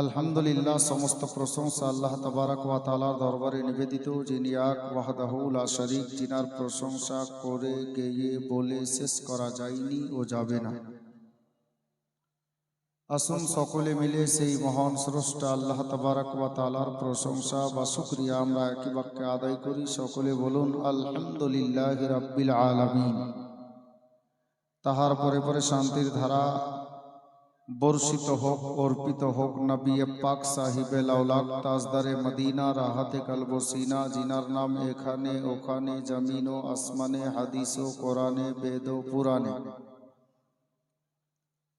আলহামদুলিল্লাহ, সমস্ত প্রশংসা আল্লাহ তাবারক ওয়া তাআলার দরবারে নিবেদিত, যিনি এক ওয়াহদাহু লা শারীক, যিনার প্রশংসা করে গেয়ে বলে শেষ করা যায়নি ও যাবে না। আসুন সকলে মিলে সেই মহান স্রষ্টা আল্লাহ তাবারক ওয়া তাআলার প্রশংসা বা শুকরিয়া আমরা একই বাক্যে আদায় করি। সকলে বলুন আলহামদুলিল্লাহি রাব্বিল আলামিন। তাহার পরে পরে শান্তির ধারা বর্ষিত হোক, অর্পিত হোক নবী পাক সাহিবে লাউলাক তাজদারে মদিনা রাহাতে কলব সিনা, জিনার নাম এখানে ওখানে জমিন ও আসমানে, হাদিস ও কোরআনে, বেদ ও পুরাণে,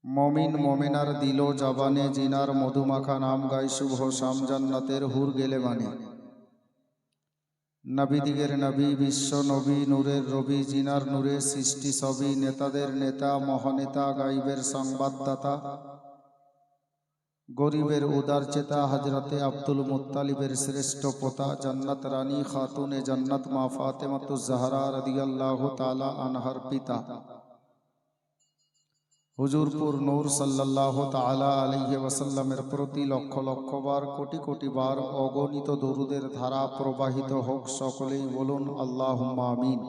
মমিন মমিনার দিল জবানে, জিনার মধুমাখা নাম গাই শুভ শাম জান্নাতের হুর গেলে মানে। নবী দিগের নবী, বিশ্ব নবী, নূরের রবি, জিনার নূরে সৃষ্টি সবই, নেতাদের নেতা, মহানেতা, গাইবের সংবাদদাতা, গরিবের উদার চেতা, হজরতে আব্দুল মুত্তালিবের শ্রেষ্ঠ পোতা, জান্নাত রানী খাতুনে জান্নাত মা ফাতেমাতুজ জাহরা রাদিয়াল্লাহু তাআলা আনহার পিতা, হুজুরপুর নূর সাল্লাল্লাহু তাআলা আলাইহি ওয়াসাল্লামের প্রতি লক্ষ লক্ষ বার, কোটি কোটি বার অগণিত দরুদের ধারা প্রবাহিত হোক। সকলেই বলুন আল্লাহুম্মা আমিন।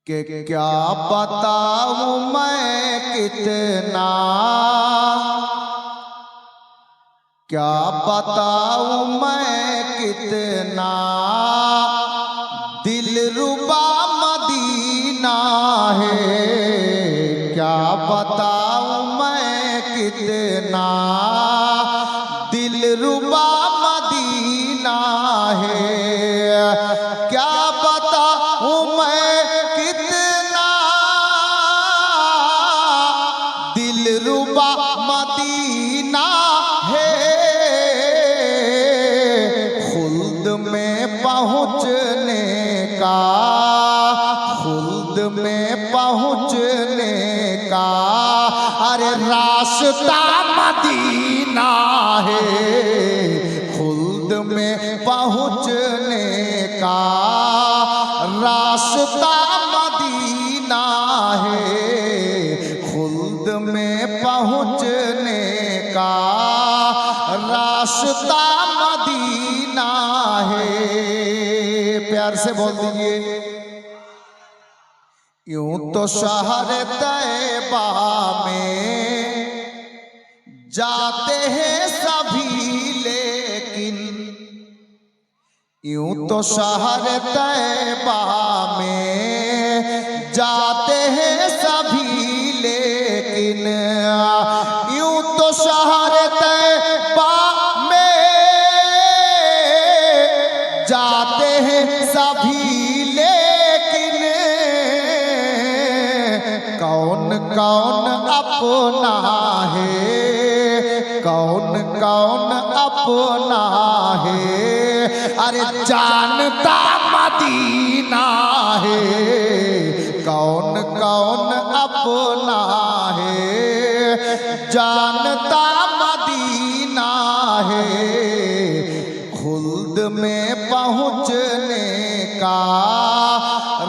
कि क्या बताऊं मैं कितना, क्या बताऊं मैं कितना, दिलरुबा मदीना है। क्या बताऊं मैं कितना, दिलरुबा मदीना है। क्या बताऊं मैं कितना, दिलरुबा मदीना है। खुल्द में पहुँचने का, खुल्द में पहुँचने का अरे रास्ता मदीना है। खुल्द में पहुँचने का रास्ता मदीना है। खुल्द में पहुँचने का रास्ता मदीना है। प्यार से बोल दीजिए। यूं तो शहर तैबा में जाते हैं सभी, लेकिन यूं तो शहर तैबा में जाते हैं सभी, लेकिन यूं तो शहर तैबा में जाते हैं सभी, लेकिन कौन कौन अपना है, कौन कौन अपना है, अरे जानता मदीना है। कौन कौन अपना है, जानता मदीना है। खुल्द में पहुँचने का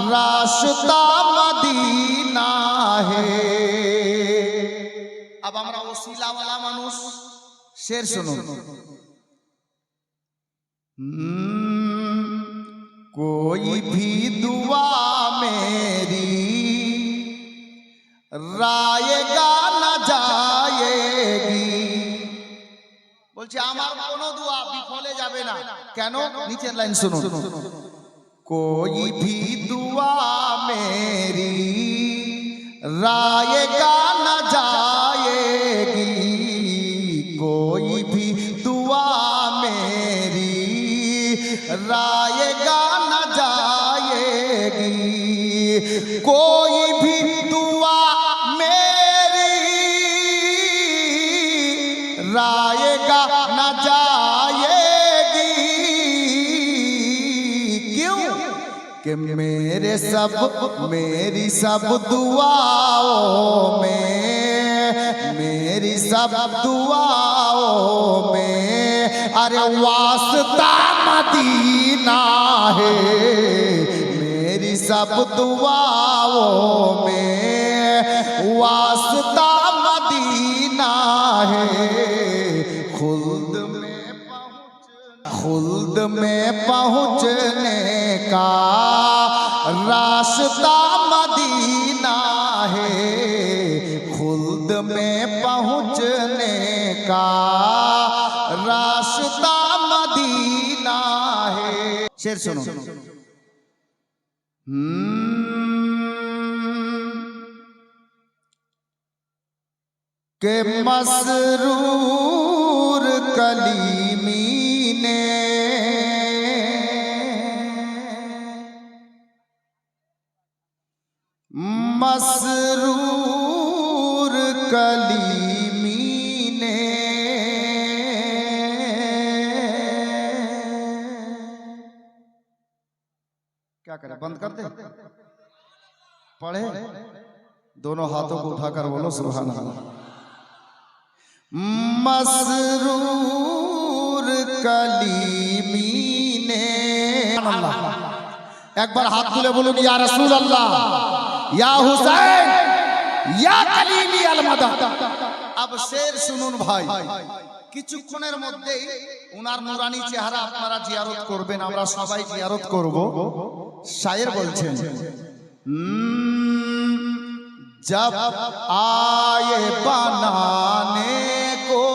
रास्ता मदीना है। अब আমরা ওসিলা वाला মানুষ, शेर सुनो। कोई भी दुआ मेरी রায়েগা না যায়েগি। বলছে আমার কোনো দোয়া বিফলে যাবে না। কেন? নিচের লাইন শুনুন। कोई भी दुआ मेरी रायगा न जाएगी। कोई भी दुआ मेरी रायगा न जाएगी। कोई भी दुआ मेरी रायगा न जाएगी। क्यों? कि मेरे सब, मेरी सब दुआओं में, मेरी सब दुआओं में अरे वास्ता मदीना है। मेरी सब दुआओं में वास्ता खुल्द में पहुँचने का रास्ता मदीना है, खुल्द में पहुँचने का रास्ता मदीना है। शेर सुनो। के मसरूर कलीमी ने मसरूर कलीमी ने क्या करें, बंद कर दे, पढ़े, दोनों हाथों को उठाकर बोलो सुभान अल्लाह। मसरूर कलीमी ने, एक बार हाथ तुले बोलूं या रसूल अल्लाह, या हुसैन, या कलीमी अलमदद। अब शेर শুনুন ভাই, কিছুক্ষণের মধ্যেই উনার নুরানি চেহারা আপনারা জিয়ারত করবেন, আমরা সবাই জিয়ারত করব। শায়ের বলছেন, जब आए बनाने को,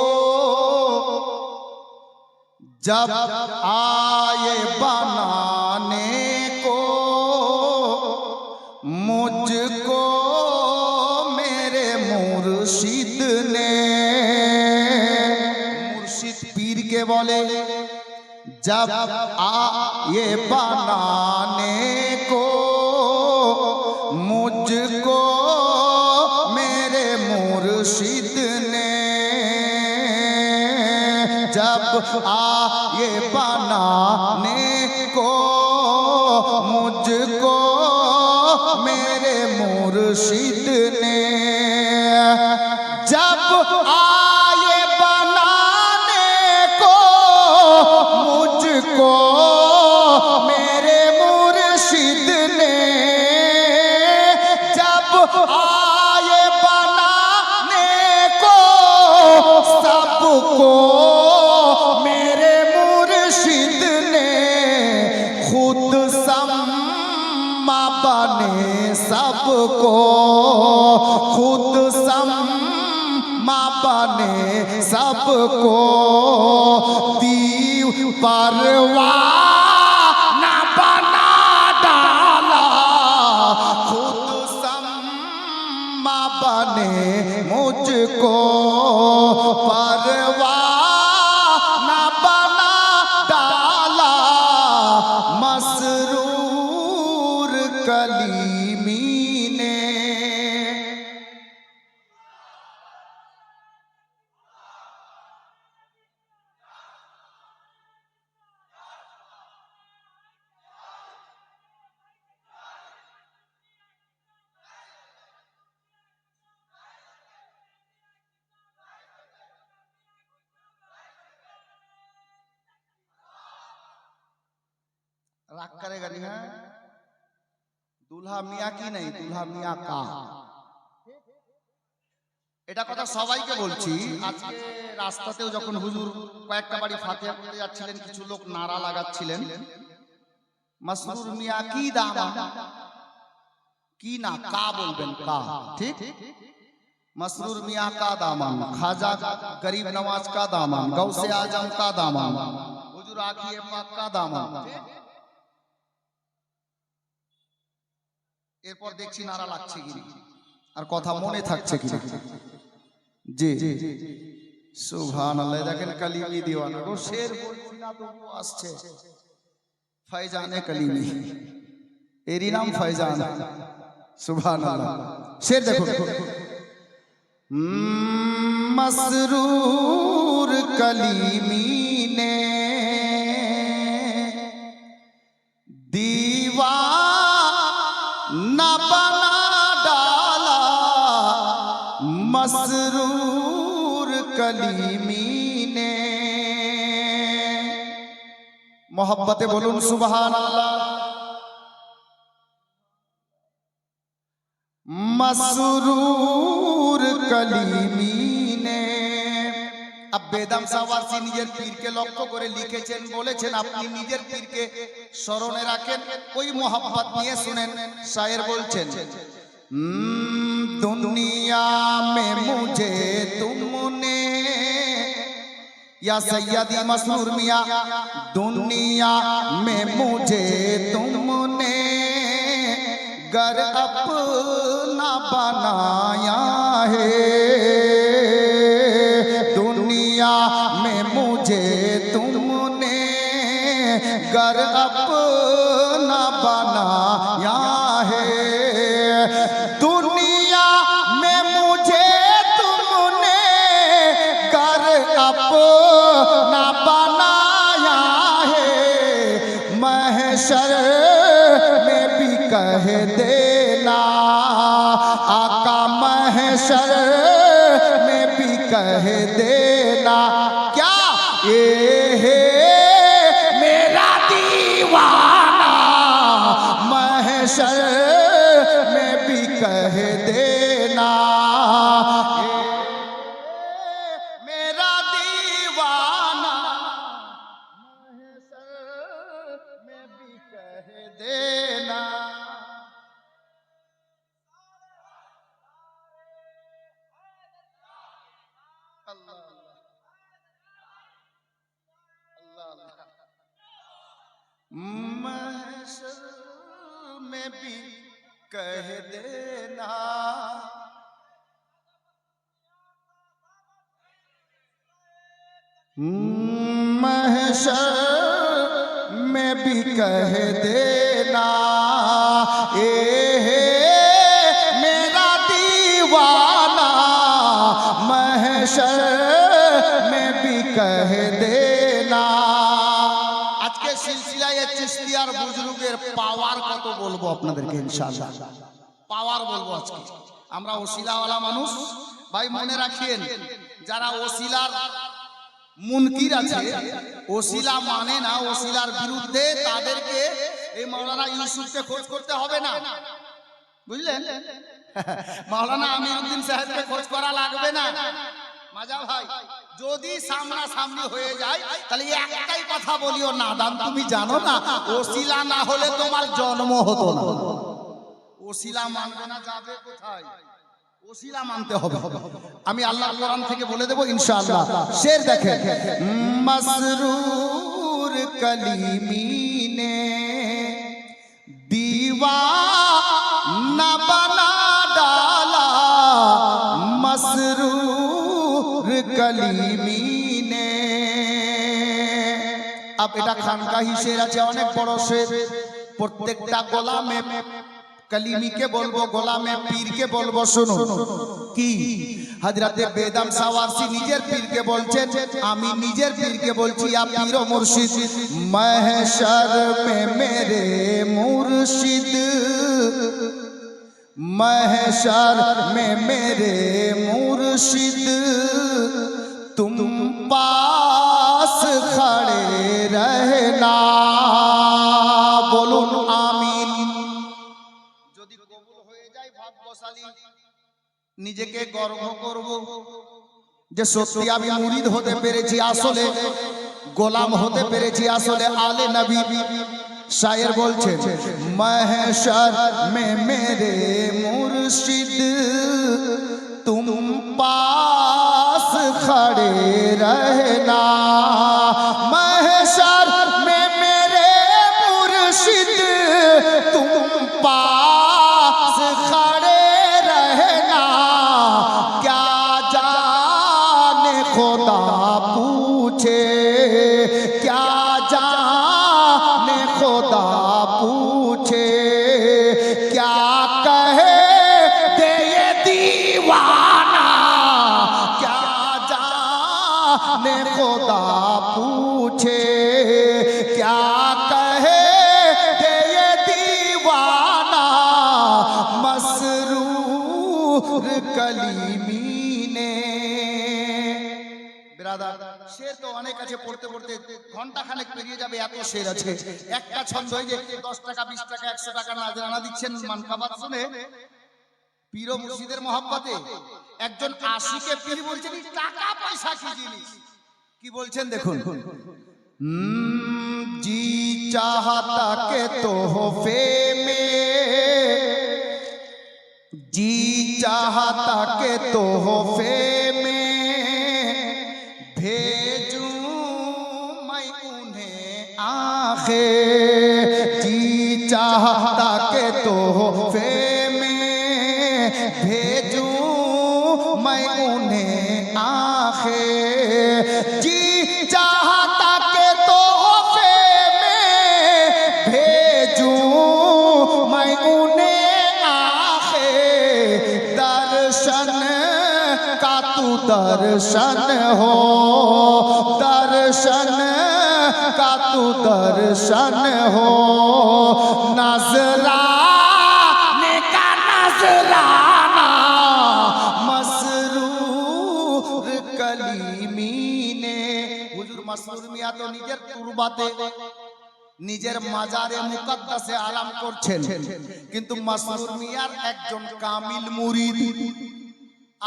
जब आए बनाने को मुझको मेरे मुर्शिद ने, मुर्शिद पीर के बोले, जब आए बनाने को मुझको मुर्शिद ने, जब आए बनाने को मुझको मेरे मुर्शिद ने, जब आए बनाने को मुझको मेरे मुर्शिद ने, जब आए सबको मेरे मुर्शिद ने, खुद सम्मा बने सबको, खुद सम्मा बने सबको, दीवाना बना डाला, खुद सम्मा बने मुझको, परवाना बना डाला, मसरूर कलीमी ने। রাগ करेगा नहीं है, দুলহা মিয়া কি নাই, দুলহা মিয়া কা, এটা কথা সবাইকে বলছি। আজকে রাস্তাতেও যখন হুজুর কয়েকটা বাড়ি ফাতিহা করতে যাচ্ছিলেন, কিছু লোক নারা লাগাচ্ছিলেন, মাসরুর মিয়া কি দামা, কি না কা বলবেন, কা, ঠিক, मसरूर मियाँ का दामन, खाजा गरीब नवाज का दामन, गौसे आजम का दामन, हुजूर आखिए पाक का दामन। এরপর দেখছি নারা লাগছে কিনা আর কথা মনে থাকছে কিনা। জি সুবহানাল্লাহ, দেখেন কালিমি দিওয়ানা গো, শের বলছি না তো আসছে, ফয়জানে কালিমি, এরই নাম ফয়জান। সুবহানাল্লাহ, শের দেখো, मसरूर कलीमी ने दीवाना बना डाला, मसरूर कलीमी ने। मोहब्बते बोलूं सुभान अल्लाह। मसरूर कलीमी ने अब बेदम सावासी निजेर पीर के लक्ष्य करे लिखेছেন বলেছেন আপনি নিজের পীরকে স্মরণে রাখেন ওই मोहब्बत নিয়ে শুনেন शायर বলছেন दुनिया में मुझे तुमने या सैयदी मसरूर मियां दुनिया में मुझे तुमने घर अपना बनाया है दुनिया में मुझे तुमने घर अपना बनाया है दुनिया में मुझे तुमने घर अपना बनाया है महशर में भी कह देना आका महशर में भी कह देना क्या ये है मेरा दीवाना महशर में भी कह देना मेरा दीवाना महशर में भी कह देना महशर में भी कह देना महशर में भी कह देना ए मेरा दीवाना महशर में भी कह देना আজকে সিলসিলায়ে চিশতিয়ার বুজুর্গের পাওয়ার কত বলবো আপনাদেরকে ইনশাআল্লাহ পাওয়ার বলবো আজকে আমরা ওসিলাওয়ালা মানুষ ভাই মনে রাখেন যারা ওসিলার মুনকির আছে ওসিলা মানে না ওসিলার বিরুদ্ধে তাদেরকে এই মাওলানা ইউসুফকে খোঁজ করতে হবে না বুঝলেন মাওলানা আমিরউদ্দিন সাহেবকে খোঁজ করা লাগবে না মাজা ভাই যদি সামনা সামনি হয়ে যায় তাহলে একটাই কথা বলিও নাদান তুমি জানো না ওসিলা না হলে তোমার জন্ম হতো না ওসিলা মানবে না যাবে কোথায় ওসিলা মানতে হবে আমি আল্লাহর কোরআন থেকে বলে দেব ইনশাআল্লাহ শের দেখেন মসরুর কলিমি নে दीवाना बना डाला मसरूर कलीमी ने अब এটা খানকাহি শের আছে অনেক বড় শের প্রত্যেকটা গোলামে कलीमी के बोलबो गोलामे पीर के बोलबो सुनो की हजरते बेदम सावारसी निजेर पीर के बोलছেন আমি निजेर पीर के बोलছি या पीर ও मुर्शिद महशर में मेरे मुर्शिद महशर में मेरे मुर्शिद तुम पास खड़े रहना बोलूं आमीन নিজেকে গর্ব করব যে সত্যি আমি মুরিদ হতে পেরেছি আসলে গোলাম হতে পেরেছি আসলে আলে নবী शायर বলছেন महशर में मेरे मुर्शिद तुम पास खड़े रहना महशर में मेरे मुर्शिद तुम पास खड़े खुदा पूछे क्या जाने खुदा पूछे क्या कहे दे ये दीवाना क्या जाने खुदा पूछे क्या कहे दे ये दीवाना मसरूर कलीमी शेर तो अनेक আছে পড়তে পড়তে ঘন্টা খানেক পেরিয়ে যাবে এত শের আছে একটা ছন্দ হয়ে যে 10 টাকা 20 টাকা 100 টাকা নাজরানা দিচ্ছেন মানকাবাত শুনে পীর ও মুর্শিদের মহব্বতে একজন আশিকে পীর বলছেন টাকা পয়সা কি জিনিস, কি বলছেন দেখুন। जी चाहता के तोहफे में, जी चाहता के तोहफे में भेजूं मैं उन्हें आखिर, जी चाहता के तोहफे में भेजूं मैं उन्हें आखिर, जी चाहता के तोहफे में भेजूं मैं उन्हें आखिर, दर्शन का तू दर्शन हो, दर्शन का तू दर्शन हो, नजराने का नजराना मसरूर कलीमी ने। হুজুর মাসরুর মিয়া তো নিজের তুরবাতে নিজের মাজারে মুকদ্দাসে আরাম করছেন, কিন্তু মাসরুর মিয়ার একজন কামিল মুরিদ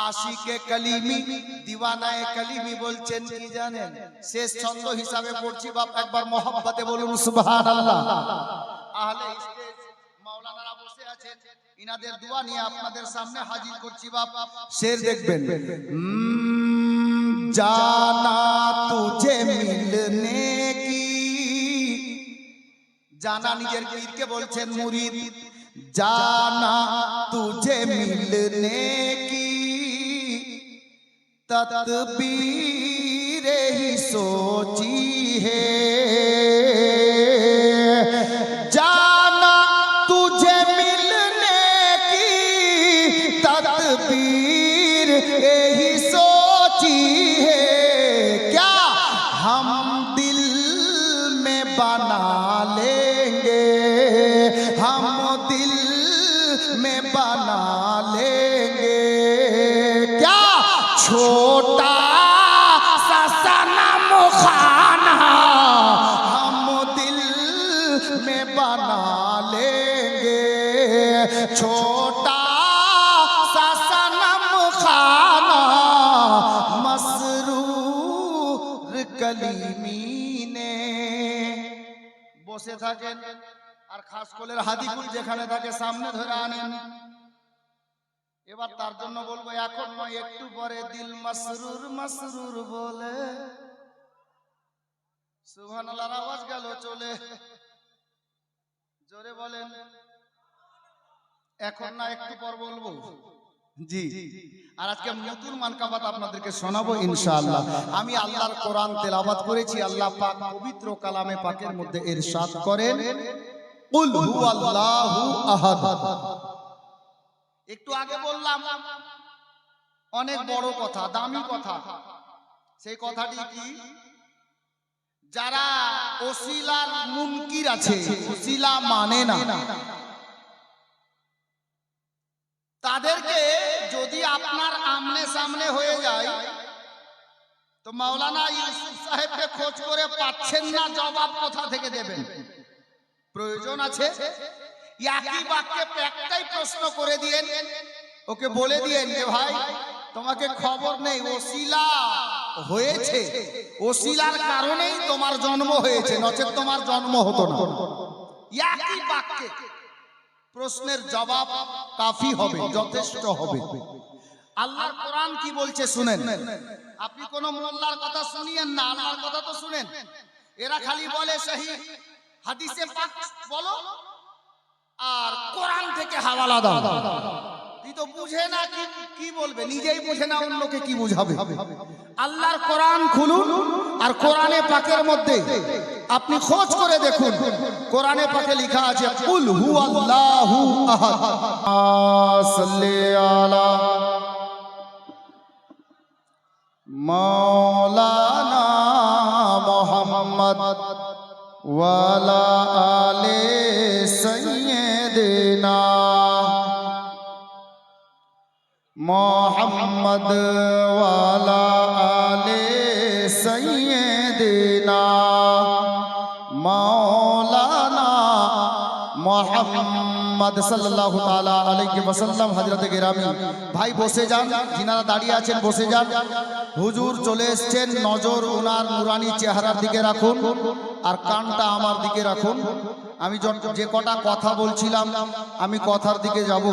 আশিকে কলিমি দিওয়ানায়ে কলিমি বলছেন কি জানেন? শেষ ছন্দ হিসাবে পড়ছি বাপ, একবার মহব্বতে বলুন সুবহানাল্লাহ। আহলে স্টেজ মাওলানারা বসে আছেন, ইনাদের দোয়া নিয়ে আপনাদের সামনে হাজির করছি বাপ। শের দেখবেন, জানা তুঝে মিলনে কি, জানা নিজের পীরকে বলছেন মুরিদ, জানা তুঝে মিলনে কি तदबीर ही सोची है, जाना तुझे मिलने की तदबीर ही सोची है, क्या हम दिल में बना लेंगे, हम दिल में बना लेंगे, क्या छोटा सा सनम खाना हम दिल में बना लेंगे, छोटा सा सनम खाना मसरूर कलीमी ने। বসে থাকেন আর খাস কোলের হাদিকুল যেখানে থাকে সামনে ধরে আনেন। এবার তার জন্য বলবো এখন নয়, একটু পরে দিল মাসরুর মাসরুর বলে সুবহানাল্লাহর আওয়াজ গেল চলে, জোরে বলেন। এখন না একটু পর বলবো জি। আর আজকে নতুন মানকাবাত আপনাদেরকে শোনাবো ইনশাআল্লাহ। আমি আল্লাহর কোরআন তেলাওয়াত করেছি, আল্লাহ পাক পবিত্র কালামে পাকের মধ্যে ইরশাদ করেন, কুল হুয়াল্লাহু আহাদ। একটু আগে বললাম অনেক বড় কথা, দামি কথা। সেই কথাটি কি? যারা ওসিলার মুনকির আছে, ওসিলা মানে না, তাদেরকে যদি আপনার আমনে সামনে হয়ে যায় তো মাওলানা ইউসুফ সাহেবকে খোঁজ করে পাচ্ছেন না, জবাব কোথা থেকে দেবেন? প্রয়োজন আছে একই বাক্যে একটাই প্রশ্ন করে দিয়েন, ওকে বলে দিয়েন যে ভাই তোমাকে খবর নেই, ওসিলা হয়েছে, ওসিলার কারণেই তোমার জন্ম হয়েছে, নচেত তোমার জন্ম হতো না। একই বাক্যে প্রশ্নের জবাব কাফি হবে, যথেষ্ট হবে। আল্লাহর কোরআন কি বলছে শুনেন। আপনি কোন মোল্লার কথা শুনিয়েন না, আল্লাহর কথা তো শুনেন। এরা খালি বলে সহি হাদিসে পাক বলো আর কোরআন থেকে হাওয়ালা দাও। তুই তো বুঝে না কি বলবে, নিজেই বুঝে না, অন্যকে কি বুঝাবে? আল্লাহর কোরআন খুলুন আর কোরআনে পাকের মধ্যে আপনি খোঁজ করে দেখুন, কোরআনে পাকে লেখা আছে কুল হুয়াল্লাহু আহাদ। সাল্লি আলা মাওলানা মুহাম্মদ ওয়ালা আলে সাইয়্যিদিনা মুহাম্মদ ওয়ালা আলে সাইয়্যিদিনা মাওলানা মুহাম্মদ মুহাম্মদ সাল্লাল্লাহু তাআলা আলাইহি ওয়াসাল্লাম। হযরতে গেরামি ভাই বসে যান, যিনারা দাঁড়িয়ে আছেন বসে যান। হুজুর চলে এসেছেন, নজর ওনার নুরানি চেহারার দিকে রাখুন আর কানটা আমার দিকে রাখুন। আমি যে কটা কথা বলছিলাম আমি কথার দিকে যাব,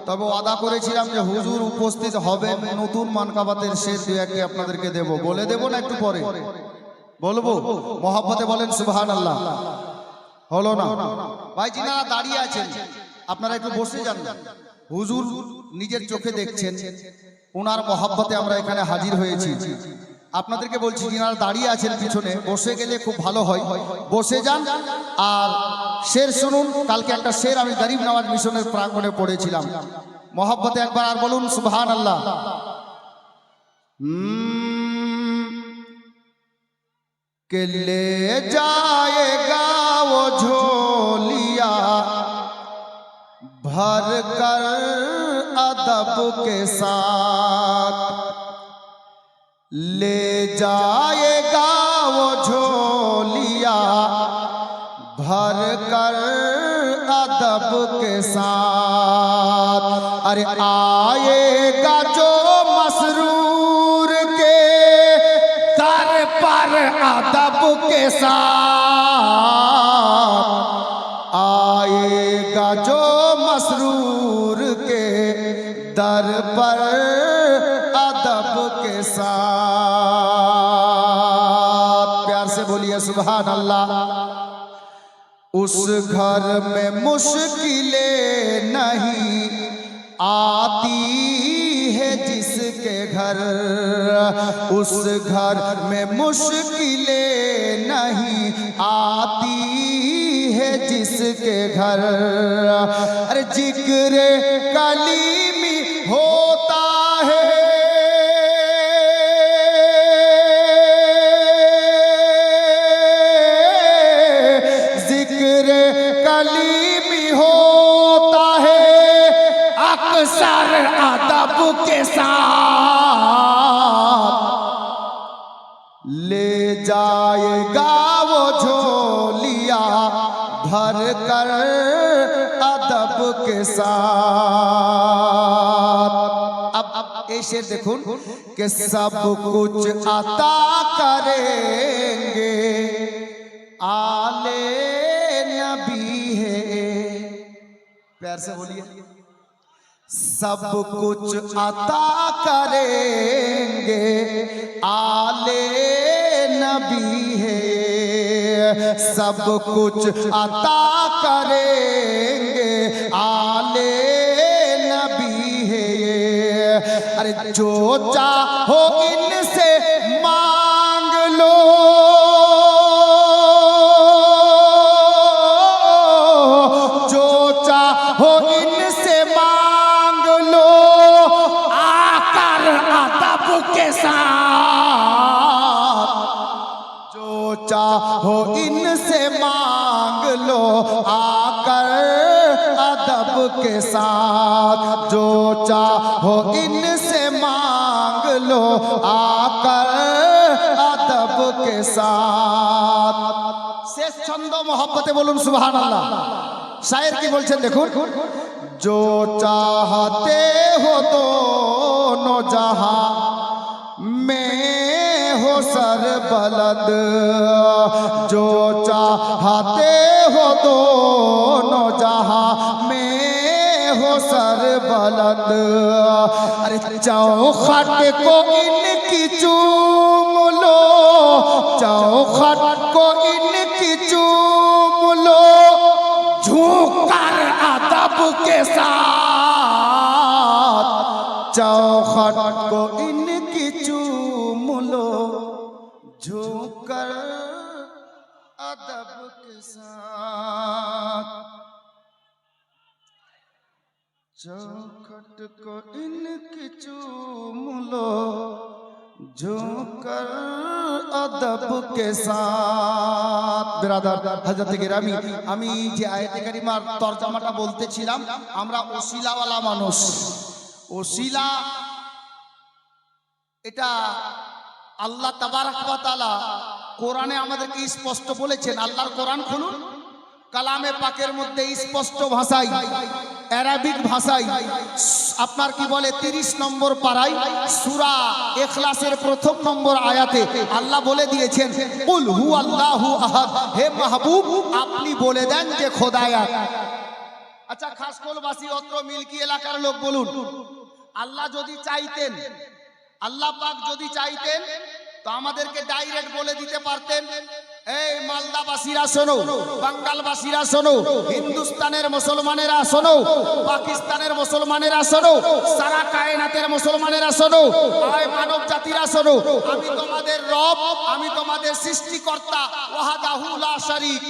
তবে ওয়াদা করেছিলাম যে হুজুর উপস্থিত হবেন, নতুন মানকাবাতের শের দুই একটি আপনাদেরকে দেব। বলে দেব না একটু পরে বলবো? মহব্বতে বলেন সুবহানাল্লাহ। হলো না ভাই? যিনারা দাঁড়িয়ে আছেন আপনারা একটু বসে যান। হুজুর নিজের চোখে দেখছেন, ওনার মহব্বতে আমরা এখানে হাজির হয়েছি। আপনাদেরকে বলছি যিনারা দাঁড়িয়ে আছেন পিছনে, বসে গেলে খুব ভালো হয়, বসে যান আর শের শুনুন। কালকে একটা শের আমি গরিব নওয়াজ মিশনের প্রাঙ্গণে পড়েছিলাম। মহব্বতে একবার আর বলুন সুবহানাল্লাহ। के ले जाएगा वो झोलिया भर कर अदब के साथ, ले जाएगा वो झोलिया भर कर अदब के साथ। अरे आएगा जो मसरूर के दर पर अदब के साथ, आएगा जो मसरूर के दर पर अदब के साथ। प्यार से बोलिए सुभान अल्लाह। उस घर में मुश्किलें नहीं आती है जिसके घर, उस घर में मुश्किलें नहीं आती है जिसके घर। अरे जिक्र कलीमी होता है, जिक्र कलीमी होता है अक्सर अदब के साथ, ले जाएगा वो झोलिया भर कर अदब के साथ। अब ये शेर देखुन कि सब कुछ अता करेंगे आले नबी है। प्यार से बोलिए। सब कुछ अता करेंगे आले नबी है, सब कुछ अता करेंगे आले नबी है। अरे जो चाहो इनसे मांग लो, जो चाहो इनसे मांग लो आकर अदब के साथ, जो चाहो इनसे मांग लो आकर अदब के साथ, जो चाहो इनसे मांग लो आकर अदब के साथ। শেষ ছন্দ মহব্বতে বলুন সুবহানাল্লাহ। শায়ের কি বলছেন দেখুন, जो चाहते हो दोनों जहां में हो सरबलंद, जो चाहते हो दोनों जहां में हो सरबलंद। अरे चौखट को इनकी चूम लो, चौखट को इनकी चूम लो झुक कर अदब के साथ, चौखट को इनकी चूम लो झुक कर अदब के साथ, चौखट को इनकी चूम लो झुक कर अदब के साथ। बिरादर हजरत गिरामी, আমি যে আয়াতে কারিমার তরজমাটা বলতেছিলাম, আমরা ওসিলাওয়ালা মানুষ। ওসিলা এটা আল্লাহ তাবারক ওয়া তাআলা কোরআনে আমাদেরকে স্পষ্ট বলেছেন। আল্লাহর কোরআন খুলুন, কালামে পাকের মধ্যে স্পষ্ট ভাষায় আরবিক ভাষায় আপনার কি বলে 30 নম্বর পারায় সূরা ইখলাসের প্রথম নম্বর আয়াতে আল্লাহ বলে দিয়েছেন কুল হুয়াল্লাহু আহাদ, হে মাহবুব আপনি বলে দেন যে খোদা এক। আচ্ছা খাসকোলবাসী অত্র মিল্কি এলাকার লোক বলুন, আল্লাহ যদি চাইতেন, আল্লাহ পাক যদি চাইতেন তো আমাদেরকে ডাইরেক্ট বলে দিতে পারতেন, এই মালদাবাসীরা শোনো, বাঙ্গালবাসীরা শোনো, হিন্দুস্তানের মুসলমানেরা শোনো, পাকিস্তানের মুসলমানেরা শোনো, সারা কায়নাতের মুসলমানেরা শোনো, আয় মানব জাতিরা শোনো, আমি তোমাদের রব, আমি তোমাদের সৃষ্টিকর্তা ওয়াহদাহু লা শারীক।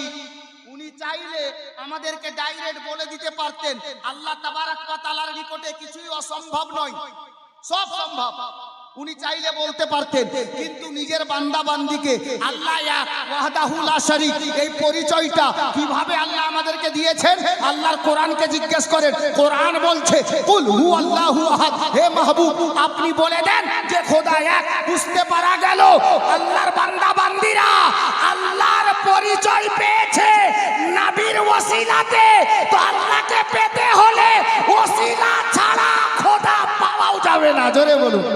উনি চাইলে আমাদেরকে ডাইরেক্ট বলে দিতে পারতেন। আল্লাহ তাবারাক ওয়া তাআলার নিকটে কিছুই অসম্ভব নয়, সব সম্ভব। উনি চাইলে বলতে পারতেন, কিন্তু নিজের বান্দা বান্দিকে আল্লাহ এক ওয়াহদাহু লা শারীক এই পরিচয়টা কিভাবে আল্লাহ আমাদেরকে দিয়েছেন? আল্লাহর কোরআনকে জিজ্ঞেস করেন, কোরআন বলছে কুল হুয়াল্লাহু আহাদ, হে মাহবুব আপনি বলে দেন যে খোদা এক। বুঝতে পারা গেল আল্লাহর বান্দা বান্দিরা আল্লাহর পরিচয় পেয়েছে নবীর ওসিলাতে। তো আল্লাহকে পেতে হলে ওসিলা ছাড়া খোদা পাওয়াও যাবে না। জোরে বলুন,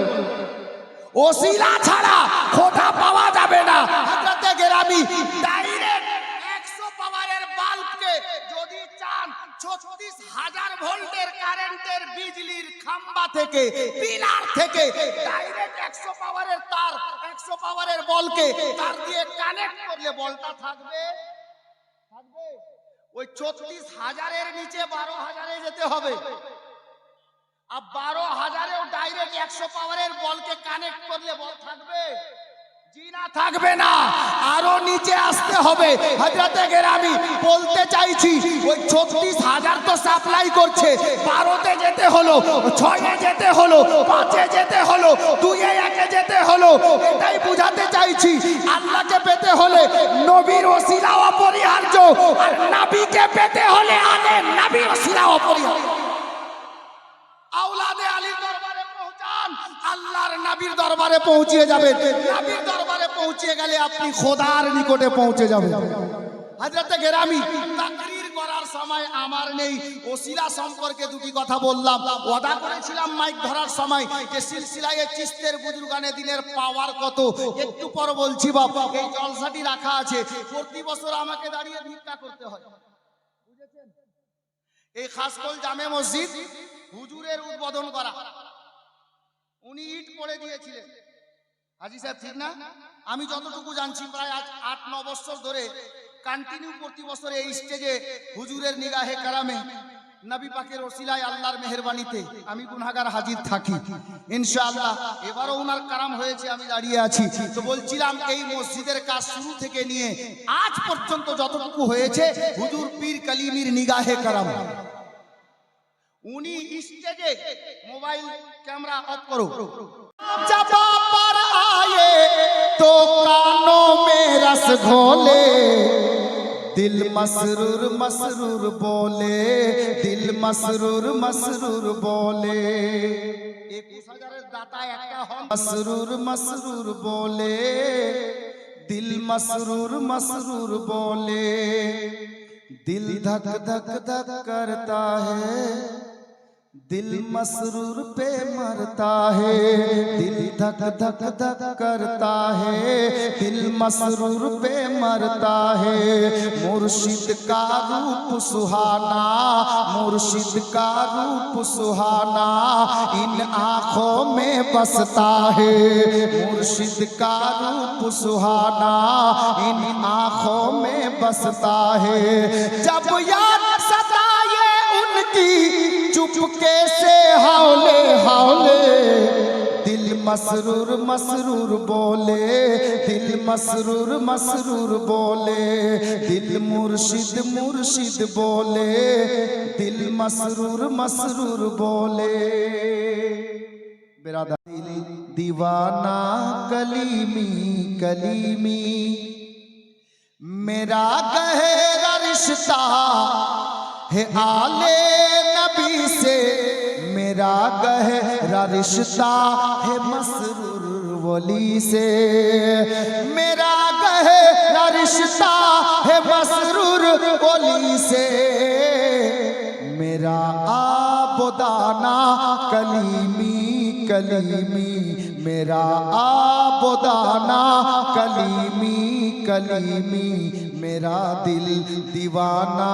ওসিলা ছাড়া খোদা পাওয়া যাবে না। হযরতে গেরামি ডাইরেক্ট 100 পাওয়ারের বাল্বকে যদি চান 36,000 ভোল্টের কারেন্টের বিজলির খাম্বা থেকে, পিলার থেকে ডাইরেক্ট 100 পাওয়ারের তার, 100 পাওয়ারের বলকে তার দিয়ে কানেক্ট করলে বলটা থাকবে? থাকবে? ওই 36,000 এর নিচে 12,000 এ যেতে হবে। আর 12,000-এও ডাইরেক্ট 100 পাওয়ারের বলকে কানেক্ট করলে বল থাকবে? জি না, থাকবে না। আরো নিচে আসতে হবে। হযরতে গেরামি বলতে চাইছি ওই 36,000 তো সাপ্লাই করছে, 12-তে যেতে হলো, 6-এ যেতে হলো, 5-এ যেতে হলো, 2-এ 1-এ যেতে হলো। এটাই বুঝাতে চাইছি আল্লাহকে পেতে হলে নবীর ওসিলা অপরিহার্য, আর নবীকে পেতে হলে আলেম নবীর ওসিলা অপরিহার্য। আওলাদে আলীর দরবারে পৌঁছান, আল্লাহর নবীর দরবারে পৌঁছিয়ে যাবেন। নবীর দরবারে পৌঁছিয়ে গেলে আপনি খোদার নিকটে পৌঁছে যাবেন। হযরতে গেরামি তাকরীর করার সময় আমার নেই, ওসিলা সম্পর্কে দুটি কথা বললাম। ওয়াদা করেছিলাম মাইক ধরার সময় যে সিলসিলায়ে চিশতের বুজুর্গানে দিনের পাওয়ার কত, একটু পর বলছি বাপ। এই জলসাটি রাখা আছে, প্রতি বছর আমাকে দাঁড়িয়ে ভিক্ষা করতে হয়, বুঝেছেন? এই খাসকোল জামে মসজিদ হুজুরের উদ্বোধন করা, উনি ইট পড়ে দিয়েছিলেন। হাজী সাহেব ঠিক না? আমি যতটুকু জানছি প্রায় আজ 8-9 বছর ধরে কন্টিনিউ প্রতি বছর এই স্টেজে হুজুরের নিগাহে কারামে নবী পাকের ওসিলায় আল্লাহর মেহেরবানিতে আমি গুনাহগার হাজির থাকি ইনশাআল্লাহ। এবারও ওনার কারাম হয়েছে, আমি দাঁড়িয়ে আছি। তো বলছিলাম এই মসজিদের কাজ শুরু থেকে নিয়ে আজ পর্যন্ত যতটুকু হয়েছে হুজুর পীর কালিমির নিগাহে কারাম। উনি স্টেজে মোবাইল ক্যামেরা অফ করো, जब पर आए तो कानों में रस घोले, दिल मसरूर मसरूर बोले, दिल मसरूर मसरूर बोले। 21,000 दाता একটা হন मसरूर मसरूर बोले, दिल मसरूर मसरूर बोले, दिल धक धक धक करता है, दिल मसरूर पे मरता है, दिल धक धक धक करता है, दिल मसरूर पे मरता है। मुर्शिद का रूप सुहाना, मुर्शिद का रूप सुहाना इन आँखों में बसता है, मुर्शिद का रूप सुहाना इन आँखों में बसता है। जब याद सताए उनकी चुपके से हौले हौले, दिल मसरूर मसरूर बोले, दिल मसरूर मसरूर बोले, दिल मुर्शिद मुर्शिद बोले, दिल मसरूर मसरूर बोले। बिरादर दीवाना कलीमी कलीमी, मेरा गहरा रिश्ता है आले नबी से, मेरा गहरा रिश्ता है मसरूर वली से, मेरा गहरा रिश्ता है मसरूर वली कलीमी मेरा आबोदाना कलीमी कलीमी मेरा दिल दीवाना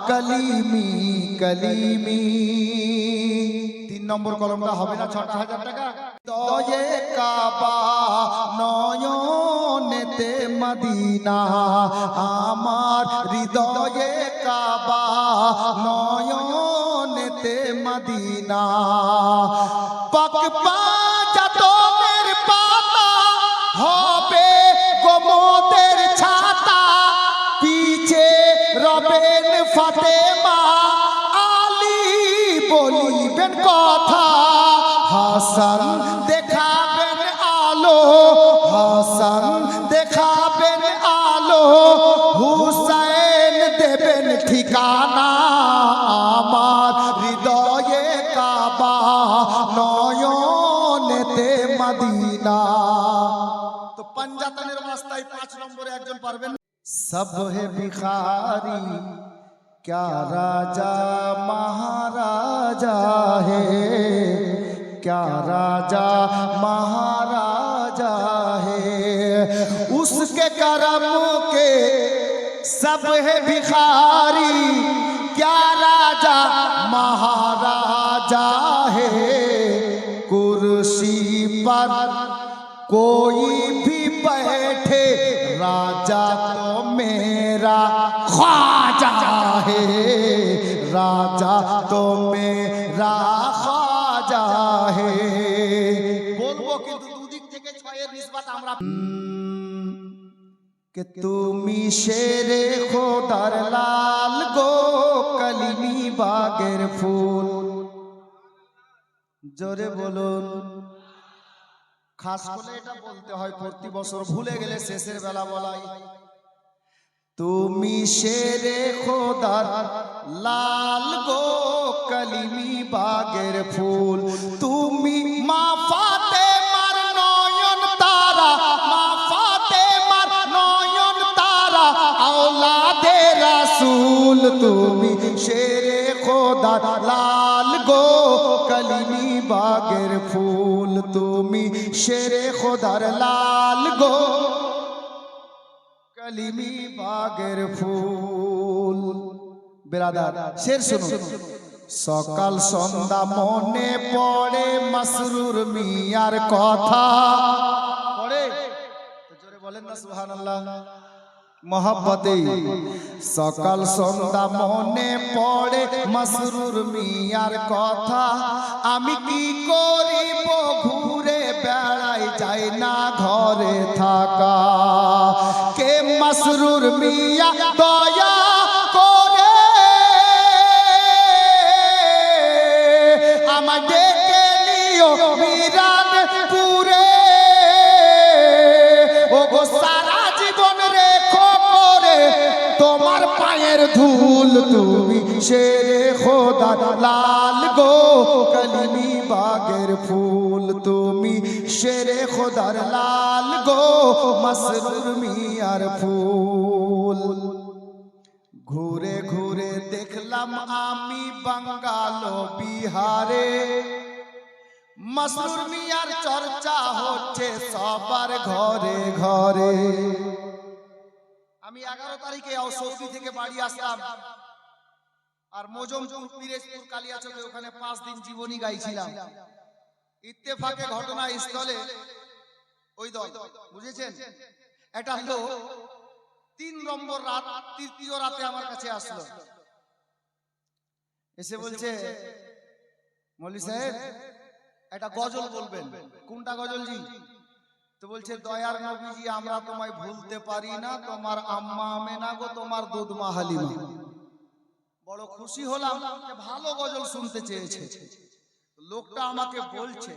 कलीमी कलीमी। 3 নম্বর কলমটা হবে না ৬০০০ টাকা। দয়ে কাবা নয়নেতে মদিনা আমার হৃদয়ে কাবা নয়নেতে মদিনা পাক পাজাতনের পাতা হবে গোমতের ছাতা পিছে রবেন ফাতেমা আলী বলিবেন কথা হাসান দেখাবেন আলো হাসান দেখাবেন আলো হুসাইন দেবেন ঠিকানা আমার হৃদয়ে কাবা নয়নেতে মদিনা। তো পাঞ্জাতনের রাস্তায় 5 নম্বরে একজন পারবেন। সব হে ভিখারি क्या राजा महाराजा है क्या राजा महाराजा है उसके करम के सब है भिखारी क्या राजा महाराजा है कुर्सी पर कोई भी बैठे राजा तो मेरा ख्वाजा है राजा तो मेरा ख्वाजा है। बोलबो কিন্তু দুদিক থেকে 6 এর নিসবত আমরা कि তুমি শেরে খোদার লাল গো কলিমি বাগের ফুল জোরে বলুন। খাস করে এটা বলতে হয় প্রতি বছর ভুলে গেলে শেষের বেলা বলাই তুমি শেরে খোদার লাল গো কলিমি বাগের ফুল তুমি মা ফাতেমার নয়ন তারা মা ফাতেমার নয়ন তারা আওলাদে রাসূল তুমি শেরে খোদার লাল গো কলিমি বাগের ফুল তুমি শেরে খোদার লাল গো কলিমি বাগের ফুল। বেরাদার শের শুনুন। সকাল সন্ধ্যা মনে পড়ে মাসরুর মিয়ার কথা পড়ে জোরে বলেন না সুবহানাল্লাহ মোহাব্বতে সকাল সন্ধ্যা মনে পড়ে মাসরুর মিয়ার কথা আমি কি করিব ঘুরে বেড়াই যাই না ঘরে থাকা কে মাসরুর মিয়া দয়া করে আমায় ডেকে নিও মিরানপুরে ও গো সারা জীবন রেখো করে তোমার পায়ের ধুল তুমি শেরে খোদার লাল গো কলিমি বাগের ফুল তুমি শেরে খোদার লাল গো মাসরুর মিয়ার ফুল। ঘুরে ঘুরে দেখলাম আমি বাঙ্গাল বিহারে মাসরুর মিয়ার চর্চা হচ্ছে সবার ঘরে ঘরে। আমি 11 তারিখে সৌদি থেকে বাড়ি আসলাম আর মজমপুর পিরোজপুর কালিয়াচকে ওখানে 5 দিন জীবনী গাইছিলাম। ইত্তেফাকে ঘটনা স্থলে ওই দল বুঝেছেন এটা হলো 3 নম্বর রাত তৃতীয় রাতে আমার কাছে আসলো এসে বলছে মৌলভী সাহেব একটা গজল বলবেন। কোনটা গজল জি? তো বলছে দয়ার নবীজি আমরা তোমায় ভুলতে পারি না তোমার আম্মা আমেনা গো তোমার দুধ মা হালিমা। বড় খুশি হলাম যে ভালো গজল শুনতে চেয়েছে। লোকটা আমাকে বলছে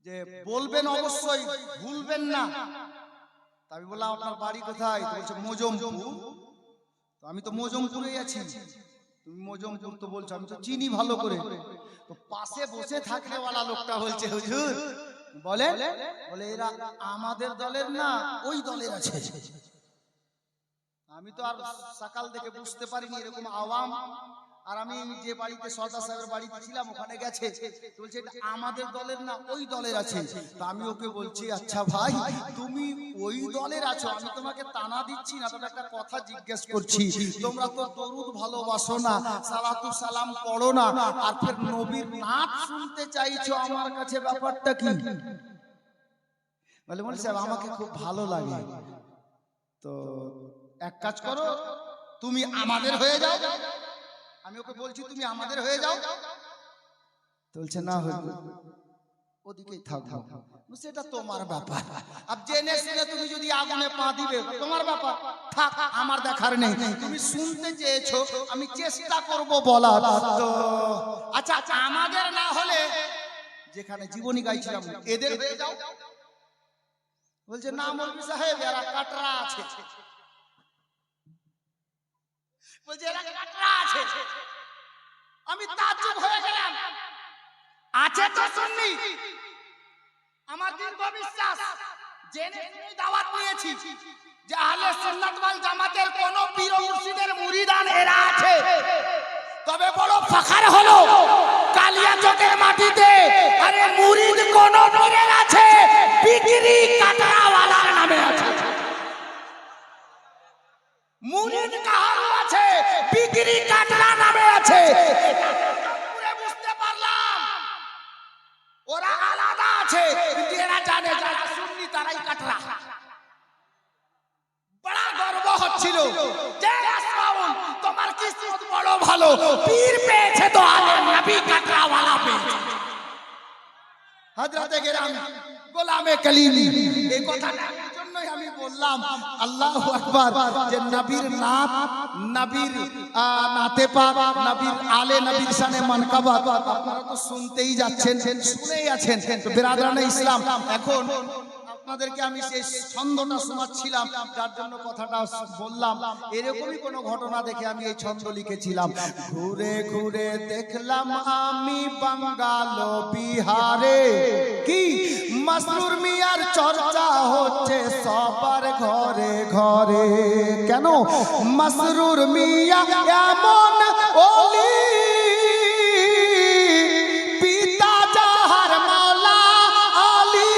যে বলবেন অবশ্যই ভুলবেন না। আমি বললাম আপনার বাড়ি কোথায়? বলছে মজমপুর। তো আমি তো মজমপুরেই আছি। তুমি মজমপুর তো বলছো, আমি তো চিনি ভালো করে। তো পাশে বসে থাকলে ওয়ালা লোকটা বলছে হুজুর বলে বলে এরা আমাদের দলের না ওই দলের আছে। আমি তো আর সকাল থেকে বুঝতে পারিনি এরকম আওয়াম আর আমি যে বাড়িতে সর্দার সাহেবের বাড়িতে ছিলাম ওখানে গেছে, বলছে এটা আমাদের দলের না ওই দলের আছে। তা আমি ওকে বলছি আচ্ছা ভাই তুমি ওই দলের আছো, আমি তোমাকে তানা দিচ্ছি না, তবে একটা কথা জিজ্ঞেস করছি, তোমরা তো দরুদ ভালোবাসো না, সালাতু সালাম পড়ো না, আর ফের নবীর নাত শুনতে চাইছো আমার কাছে, ব্যাপারটা কি? বলে মৌলভী সাহেব আমাকে খুব ভালো লাগে, তো এক কাজ করো তুমি আমাদের হয়ে যাও। আমি ওকে বলছি তুমি আমাদের হয়ে যাও, বলছে না ওদিকেই থাকো, সেটা তোমার ব্যাপার, আব জেনে শুনে তুমি যদি আগুনে পা দিবে তোমার ব্যাপার, থাক আমার দেখার নেই, তুমি শুনতে চেয়েছো আমি চেষ্টা করব বলার। তো আচ্ছা আমাদের না হলে যেখানে জীবনী গাইছিলাম এদের হয়ে যাও। বলছে না মৌলভী সাহেব এরা কাটরা আছে, বলছে এরা কাটরা আছে। আমি তাজ্জুব হয়ে গেলাম, আছে তো সুন্নি, আমার দীর্ঘ বিশ্বাস, জেনে শুনে দাওয়াত নিয়েছি যে আহলে সুন্নাত ওয়াল জামাতের কোন পীর মুর্শিদের মুরিদান এরা আছে। তবে বড় ফখর হলো কালিয়াচকের মাটিতে আরে মুরিদ কোন পীরের আছে, বিক্রি কাটরাওয়ালার নামে আছে। মুরিদ কাহারও আছে, বিক্রি কাটরা নামে আছে। বুঝতে পারলাম ওরা আলাদা আছে, কিন্তু এরা জানে যারা সুন্নি তারাই কাটরা। বড় গর্ব হচ্ছিল যে আসমাউল তোমার কিসমত বড় ভালো, পীর পেয়েছে তো আলে নবী কাটরাওয়ালা পেয়েছে। হযরতে গেরামি গোলামে কালিমি, এই কথাটার জন্যই আমি বললাম আল্লাহু আকবার, যে নবীর নাত, নবীর নাতে পাক, নবীর আলে, নবীর শানে মানকাবাত আপনারা তো শুনতেই যাচ্ছেন, শুনেই আছেন। তো বিরাদরানে ইসলাম, এখন আপনাদেরকে আমি সেই ছন্দটা শোনাচ্ছিলাম, যার জন্য কথাটা বললাম। এরকমই কোনো ঘটনা দেখে আমি এই ছন্দ লিখেছিলাম। ঘুরে ঘুরে দেখলাম আমি বাঙ্গাল বিহারে, কি মাসরুর মিয়ার চর্চা হচ্ছে সবার ঘরে ঘরে। কেন? মাসরুর মিয়া এমন ওলি, পিতা যাহার মাওলা আলী,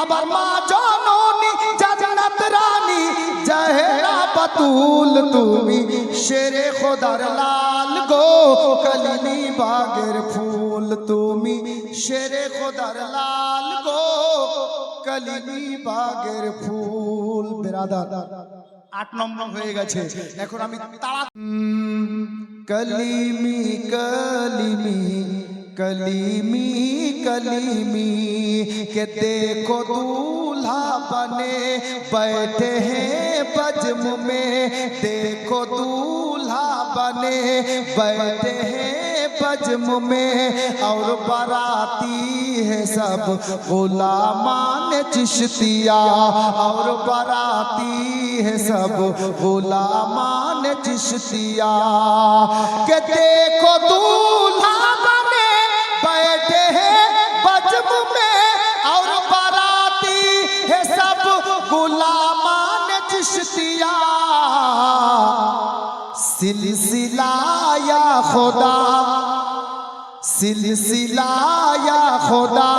আবার মা জননী জান্নাত রানী জাহেরা বাতুল, তুমি শেরে খোদার লাল গো কলিমি বাগের ফুল, তুমি শেরে খোদার লাল গো কলিমি বাগের ফুল। বেরাদার 8 নম্বর হয়ে গেছে, এখন আমি তাড়া কলিমি কলিমি कलीमी कलीमी के देखो दूल्हा बने बैठे हैं बज्म में, देखो दूल्हा बने बैठे हैं बज्म में, और बाराती है सब गुलामान चिश्तिया, और बाराती है सब गुलामान चिश्तिया के देखो दूल्हा बैठे हैं बज्म में, और बाराती है सब गुलामान चिश्तिया। सिलसिला या खुदा, सिलसिला या खुदा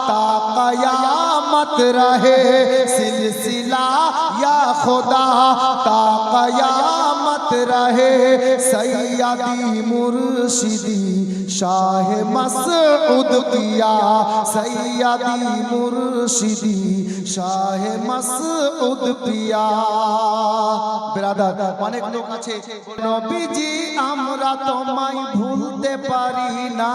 ता क़यामत रहे, सिलसिला या खुदा ता क़यामत रहे। सैयदी मुर्शिदी शाह मसऊद किया, सैयदी मुर्शिदी शाह मसऊद पिया। ब्रादार অনেক লোক আছে, নবীজি আমরা তোমায় ভুলতে পারি না,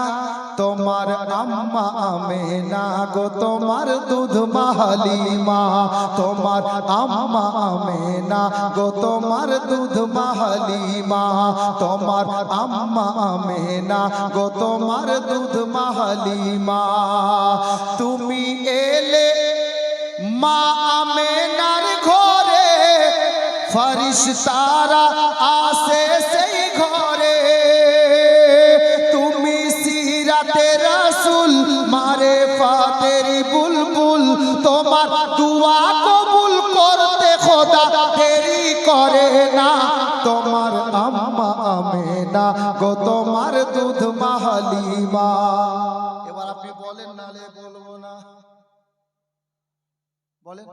তোমার আম্মা আমেনা গো তোমার দুধ মাহালিমা, তোমার আম্মা আমেনা গো তোমার দুধ মাহালিমা, তোমার আম্মা আমেনা গো তোমার দুধ মাহালিমা। তুমি এলে মা আমেনার ঘরে, ফরিশতারা আসে সেই ঘরে, তুমি সিরাতে রাসূল মারে ফাতেরি বুলবুল, তোমার দুয়া কবুল করতে খোদা দেরি করে না, তোমার আম্মা না গো তোমার দুধ মাহালিমা। এবার আপনি বলেন, নালে বলবো না, বলেন।